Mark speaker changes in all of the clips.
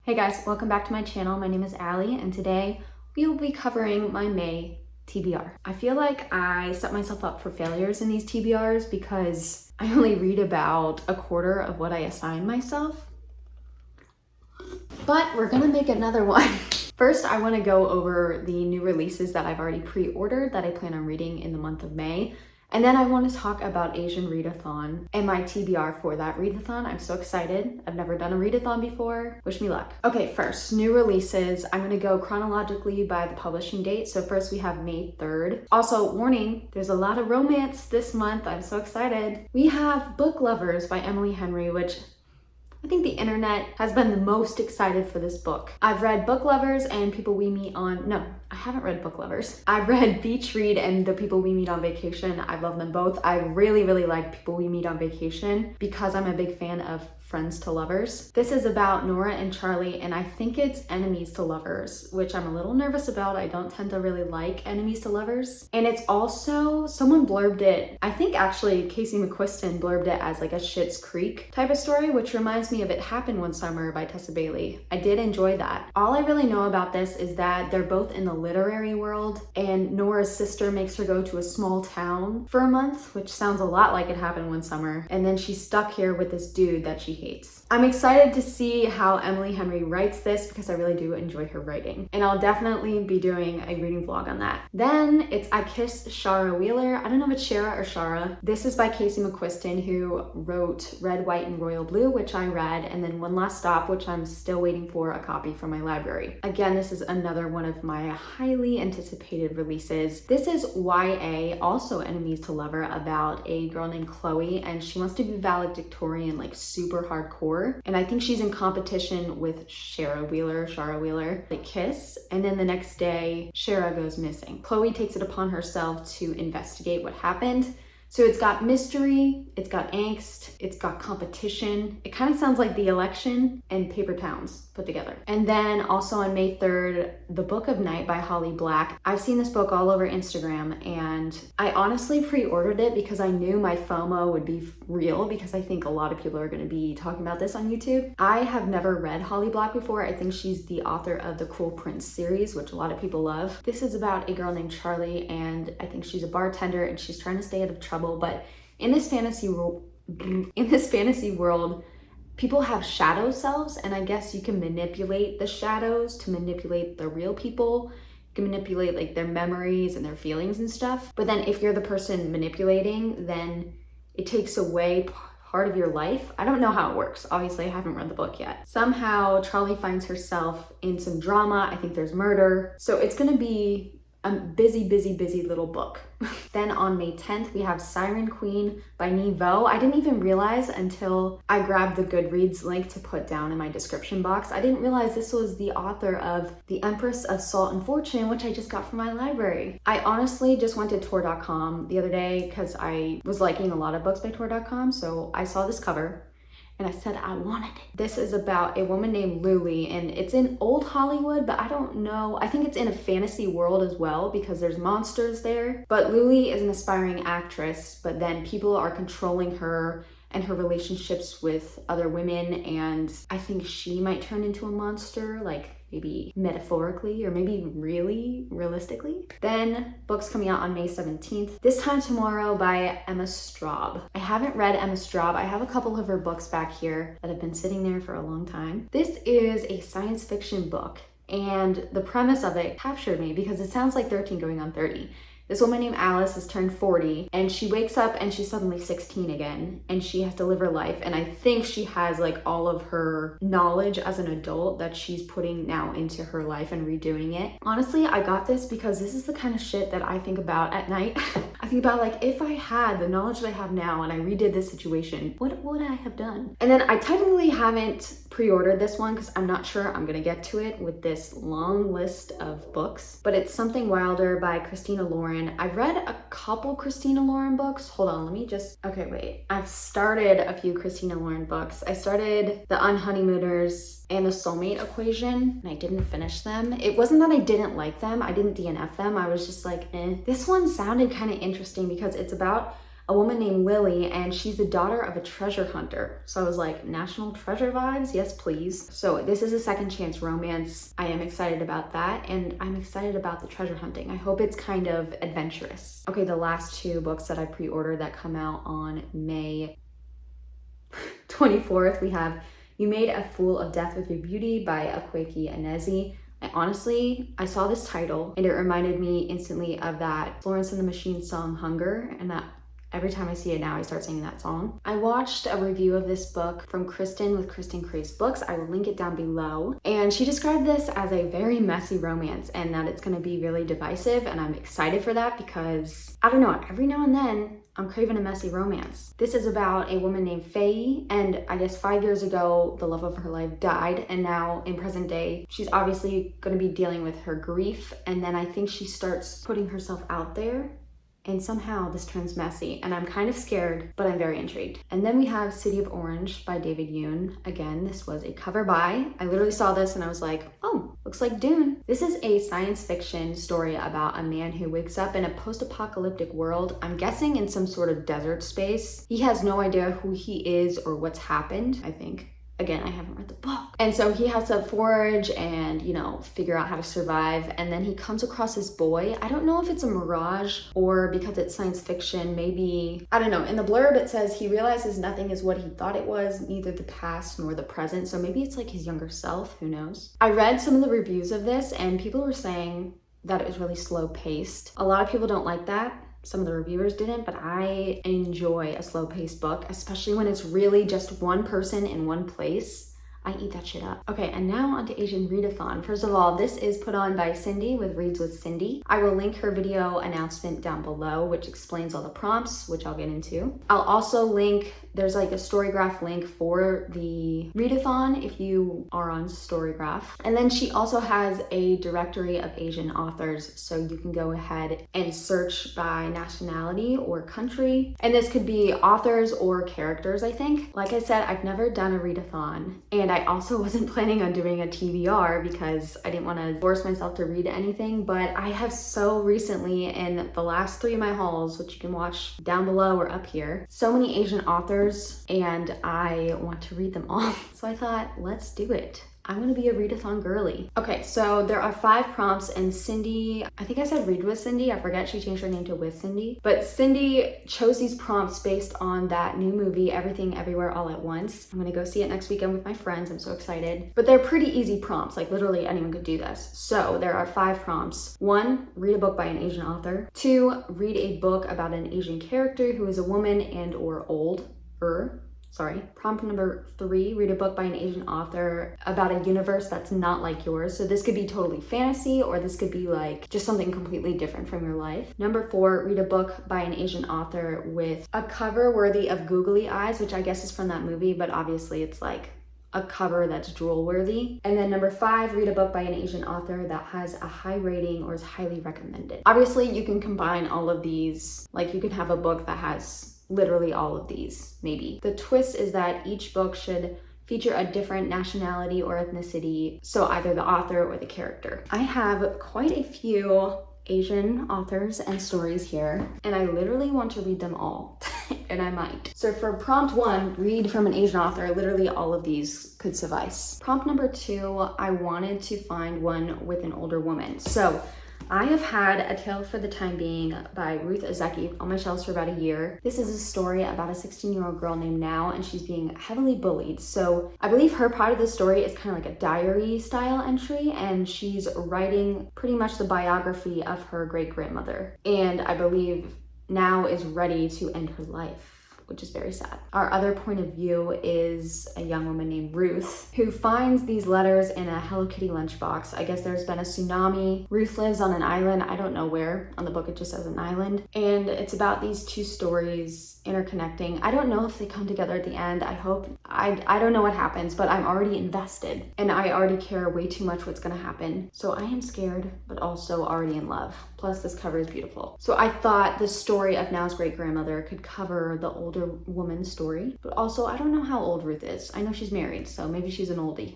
Speaker 1: Hey guys, welcome back to my channel. My name is Allie and today we will be covering my May TBR. I feel like I set myself up for failures in these TBRs because I only read about a quarter of what I assign myself. But we're gonna make another one. First, I wanna go over the new releases that I've already pre-ordered that I plan on reading in the month of May. And then I want to talk about Asian Readathon and my TBR for that readathon. I'm so excited. I've never done a readathon before. Wish me luck. Okay, first, new releases. I'm going to go chronologically by the publishing date. So first we have May 3rd. Also, warning, there's a lot of romance this month. I'm so excited. We have Book Lovers by Emily Henry, which I think the internet has been the most excited for this book. I've read Book Lovers and People We Meet on, no, I haven't read Book Lovers. I've read Beach Read and The People We Meet on Vacation. I love them both. I really like People We Meet on Vacation because I'm a big fan of Friends to Lovers. This is about Nora and Charlie, and I think it's Enemies to Lovers, which I'm a little nervous about. I don't tend to really like Enemies to Lovers. And it's also, someone blurbed it, I think actually Casey McQuiston blurbed it as like a Schitt's Creek type of story, which reminds me of It Happened One Summer by Tessa Bailey. I did enjoy that. All I really know about this is that they're both in the literary world, and Nora's sister makes her go to a small town for a month, which sounds a lot like It Happened One Summer, and then she's stuck here with this dude that she hates. I'm excited to see how Emily Henry writes this because I really do enjoy her writing, and I'll definitely be doing a reading vlog on that. Then it's I Kissed Shara Wheeler. I don't know if it's Shara or Shara. This is by Casey McQuiston, who wrote Red, White, and Royal Blue, which I read, and then One Last Stop, which I'm still waiting for a copy from my library. Again, this is another one of my highly anticipated releases. This is YA, also Enemies to Lover, about a girl named Chloe, and she wants to be valedictorian, like super hardcore, and I think she's in competition with Shara Wheeler. They kiss, and then the next day Shara goes missing. Chloe takes it upon herself to investigate what happened. So it's got mystery, it's got angst, it's got competition. It kind of sounds like The Election and Paper Towns put together. And then also on May 3rd, The Book of Night by Holly Black. I've seen this book all over Instagram, and I honestly pre-ordered it because I knew my FOMO would be real, because I think a lot of people are going to be talking about this on YouTube. I have never read Holly Black before. I think she's the author of the Cruel Prince series, which a lot of people love. This is about a girl named Charlie, and I think she's a bartender and she's trying to stay out of trouble. But in this fantasy world, people have shadow selves, and I guess you can manipulate the shadows to manipulate the real people. You can manipulate like their memories and their feelings and stuff. But then if you're the person manipulating, then it takes away part of your life. I don't know how it works. Obviously, I haven't read the book yet. Somehow Charlie finds herself in some drama. I think there's murder. So it's gonna be a busy little book. Then on May 10th, we have Siren Queen by Nevo. I didn't even realize until I grabbed the Goodreads link to put down in my description box. I didn't realize this was the author of The Empress of Salt and Fortune, which I just got from my library. I honestly just went to Tor.com the other day because I was liking a lot of books by Tor.com, so I saw this cover and I said I wanted it. This is about a woman named Luli, and it's in old Hollywood, but I don't know. I think it's in a fantasy world as well because there's monsters there. But Luli is an aspiring actress, but then people are controlling her and her relationships with other women, and I think she might turn into a monster, like maybe metaphorically or maybe really realistically. Then books coming out on May 17th. This Time Tomorrow by Emma Straub. I haven't read Emma Straub. I have a couple of her books back here that have been sitting there for a long time. This is a science fiction book, and the premise of it captured me because it sounds like 13 going on 30. This woman named Alice has turned 40, and she wakes up and she's suddenly 16 again, and she has to live her life. And I think she has like all of her knowledge as an adult that she's putting now into her life and redoing it. Honestly, I got this because this is the kind of shit that I think about at night. I think about like, if I had the knowledge that I have now and I redid this situation, what would I have done? And then I technically haven't pre-ordered this one because I'm not sure I'm gonna get to it with this long list of books, but it's Something Wilder by Christina Lauren. I've read a couple Christina Lauren books. Hold on, let me just, okay, wait. I've started a few Christina Lauren books. I started The Unhoneymooners and The Soulmate Equation, and I didn't finish them. It wasn't that I didn't like them, I didn't DNF them, I was just like, eh. This one sounded kind of interesting because it's about a woman named Lily, and she's the daughter of a treasure hunter. So I was like, national treasure vibes? Yes, please. So this is a second chance romance. I am excited about that, and I'm excited about the treasure hunting. I hope it's kind of adventurous. Okay, the last two books that I pre-ordered that come out on May 24th, we have You Made a Fool of Death with Your Beauty by Akwaeke Anezi. I saw this title and it reminded me instantly of that Florence and the Machine song Hunger, and that every time I see it now, I start singing that song. I watched a review of this book from Kristen with Kristen Craves Books. I will link it down below. And she described this as a very messy romance and that it's gonna be really divisive, and I'm excited for that because, I don't know, every now and then I'm craving a messy romance. This is about a woman named Faye, and I guess 5 years ago, the love of her life died, and now in present day, she's obviously gonna be dealing with her grief, and then I think she starts putting herself out there, and somehow this turns messy, and I'm kind of scared, but I'm very intrigued. And then we have City of Orange by David Yoon. Again, this was a cover buy. I literally saw this and I was like, oh, looks like Dune. This is a science fiction story about a man who wakes up in a post-apocalyptic world, I'm guessing in some sort of desert space. He has no idea who he is or what's happened, I think. Again, I haven't read the book. And so he has to forage and, you know, figure out how to survive. And then he comes across this boy. I don't know if it's a mirage or because it's science fiction, maybe, I don't know. In the blurb, it says he realizes nothing is what he thought it was, neither the past nor the present. So maybe it's like his younger self, who knows? I read some of the reviews of this and people were saying that it was really slow paced. A lot of people don't like that. Some of the reviewers didn't, but I enjoy a slow-paced book, especially when it's really just one person in one place. I eat that shit up. Okay, and now onto Asian Readathon. First of all, this is put on by Cindy with Reads with Cindy. I will link her video announcement down below, which explains all the prompts, which I'll get into. I'll also link, there's like a Storygraph link for the Readathon if you are on Storygraph. And then she also has a directory of Asian authors, so you can go ahead and search by nationality or country. And this could be authors or characters, I think. Like I said, I've never done a Readathon, and I also wasn't planning on doing a TBR because I didn't want to force myself to read anything, but I have so recently, in the last 3 of my hauls, which you can watch down below or up here, so many Asian authors, and I want to read them all. So I thought, let's do it. I'm gonna be a readathon girly. Okay, so there are 5 prompts, and Cindy, I think I said read with Cindy, I forget, she changed her name to with Cindy, but Cindy chose these prompts based on that new movie, Everything Everywhere All at Once. I'm gonna go see it next weekend with my friends, I'm so excited. But they're pretty easy prompts, like literally anyone could do this. So there are 5 prompts. 1, read a book by an Asian author. 2, read a book about an Asian character who is a woman and or older. Prompt number 3, read a book by an Asian author about a universe that's not like yours. So this could be totally fantasy, or this could be like just something completely different from your life. Number 4, read a book by an Asian author with a cover worthy of googly eyes, which I guess is from that movie, but obviously it's like a cover that's drool worthy. And then number 5, read a book by an Asian author that has a high rating or is highly recommended. Obviously you can combine all of these, like you could have a book that has literally all of these, maybe. The twist is that each book should feature a different nationality or ethnicity, so either the author or the character. I have quite a few Asian authors and stories here, and I literally want to read them all, and I might. So for prompt 1, read from an Asian author, literally all of these could suffice. Prompt number 2, I wanted to find one with an older woman. So I have had A Tale for the Time Being by Ruth Ozeki on my shelves for about a year. This is a story about a 16-year-old girl named Now, and she's being heavily bullied. So I believe her part of the story is kind of like a diary style entry, and she's writing pretty much the biography of her great-grandmother. And I believe Now is ready to end her life, which is very sad. Our other point of view is a young woman named Ruth who finds these letters in a Hello Kitty lunchbox. I guess there's been a tsunami. Ruth lives on an island, I don't know where. On the book it just says an island. And it's about these 2 stories interconnecting. I don't know if they come together at the end. I hope. I don't know what happens, but I'm already invested and I already care way too much what's gonna happen. So I am scared, but also already in love. Plus this cover is beautiful. So I thought the story of Now's great-grandmother could cover the older woman's story, but also I don't know how old Ruth is. I know she's married, so maybe she's an oldie.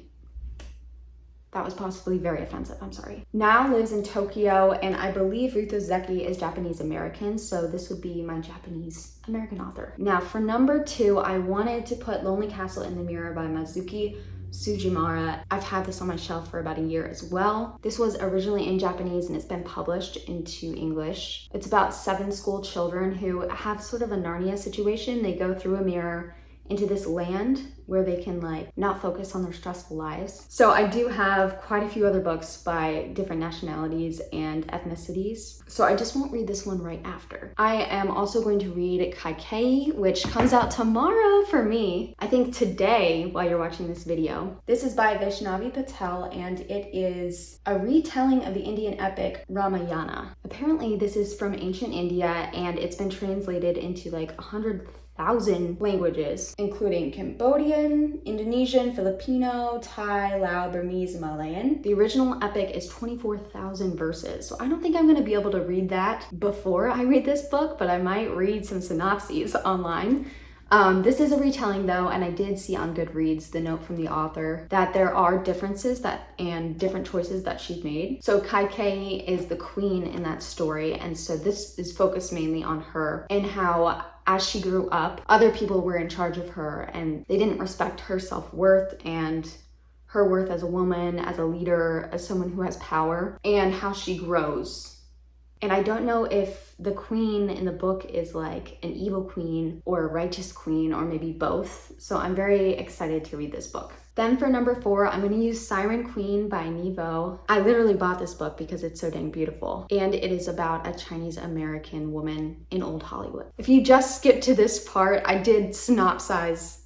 Speaker 1: That was possibly very offensive, I'm sorry. Now lives in Tokyo, and I believe Ruth Ozeki is Japanese American, so this would be my Japanese American author. Now for number 2, I wanted to put Lonely Castle in the Mirror by Mizuki Sujimara. I've had this on my shelf for about a year as well. This was originally in Japanese and it's been published into English. It's about 7 school children who have sort of a Narnia situation. They go through a mirror into this land where they can like not focus on their stressful lives. So I do have quite a few other books by different nationalities and ethnicities. So I just won't read this one right after. I am also going to read Kaikei, which comes out tomorrow for me. I think today while you're watching this video. This is by Vaishnavi Patel and it is a retelling of the Indian epic Ramayana. Apparently this is from ancient India and it's been translated into like 100,000 languages, including Cambodian, Indonesian, Filipino, Thai, Lao, Burmese, and Malayan. The original epic is 24,000 verses, so I don't think I'm going to be able to read that before I read this book, but I might read some synopses online. This is a retelling though, and I did see on Goodreads the note from the author that there are differences and different choices that she's made. So Kaikei is the queen in that story, and so this is focused mainly on her and how as she grew up, other people were in charge of her and they didn't respect her self-worth and her worth as a woman, as a leader, as someone who has power, and how she grows. And I don't know if the queen in the book is like an evil queen or a righteous queen or maybe both. So I'm very excited to read this book. Then for number 4, I'm going to use Siren Queen by Nivo. I literally bought this book because it's so dang beautiful. And it is about a Chinese American woman in old Hollywood. If you just skipped to this part, I did summarize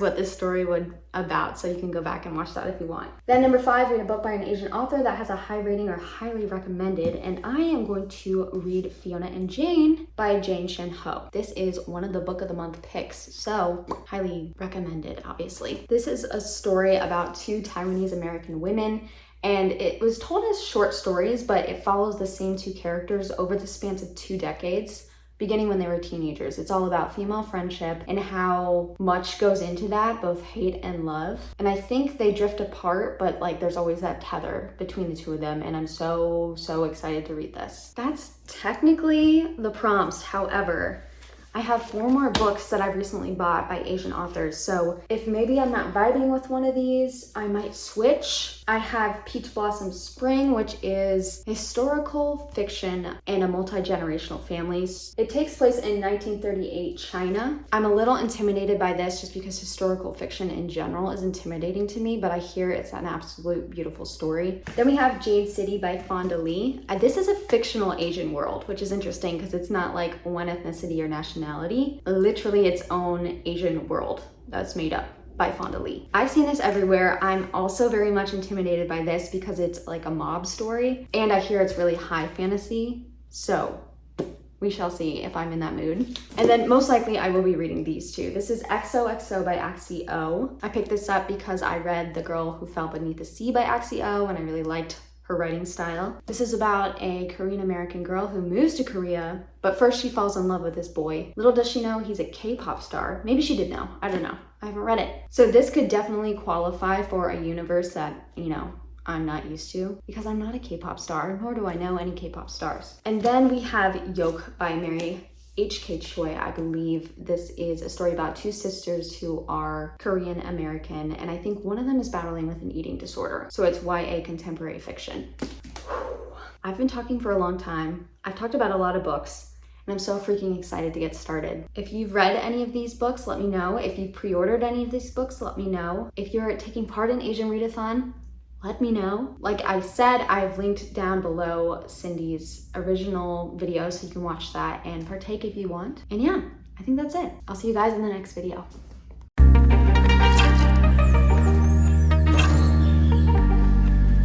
Speaker 1: what this story would about, so you can go back and watch that if you want. Then number 5, read a book by an Asian author that has a high rating or highly recommended, and I am going to read Fiona and Jane by Jane Shin Ho. This is one of the book of the month picks, so highly recommended, obviously. This is a story about 2 Taiwanese American women, and it was told as short stories, but it follows the same 2 characters over the span of 2 decades. Beginning when they were teenagers. It's all about female friendship and how much goes into that, both hate and love. And I think they drift apart, but like there's always that tether between the 2 of them, and I'm so excited to read this. That's technically the prompts. However, I have 4 more books that I've recently bought by Asian authors, so if maybe I'm not vibing with one of these, I might switch. I have Peach Blossom Spring, which is historical fiction and a multi-generational family. It takes place in 1938 China. I'm a little intimidated by this just because historical fiction in general is intimidating to me, but I hear it's an absolute beautiful story. Then we have Jade City by Fonda Lee. This is a fictional Asian world, which is interesting because it's not like one ethnicity or nationality, literally its own Asian world that's made up by Fonda Lee. I've seen this everywhere. I'm also very much intimidated by this because it's like a mob story and I hear it's really high fantasy. So we shall see if I'm in that mood. And then most likely I will be reading these 2. This is XOXO by Axie O. I picked this up because I read The Girl Who Fell Beneath the Sea by Axie O and I really liked her writing style. This is about a Korean American girl who moves to Korea, but first she falls in love with this boy. Little does she know he's a K-pop star. Maybe she did know, I don't know. I haven't read it. So this could definitely qualify for a universe that, you know, I'm not used to because I'm not a K-pop star, nor do I know any K-pop stars. And then we have Yoke by Mary H.K. Choi. I believe this is a story about 2 sisters who are Korean American, and I think one of them is battling with an eating disorder. So it's YA contemporary fiction. I've been talking for a long time. I've talked about a lot of books, and I'm so freaking excited to get started. If you've read any of these books, let me know. If you've pre-ordered any of these books, let me know. If you're taking part in Asian Readathon, let me know. Like I said, I've linked down below Cindy's original video so you can watch that and partake if you want. And yeah, I think that's it. I'll see you guys in the next video.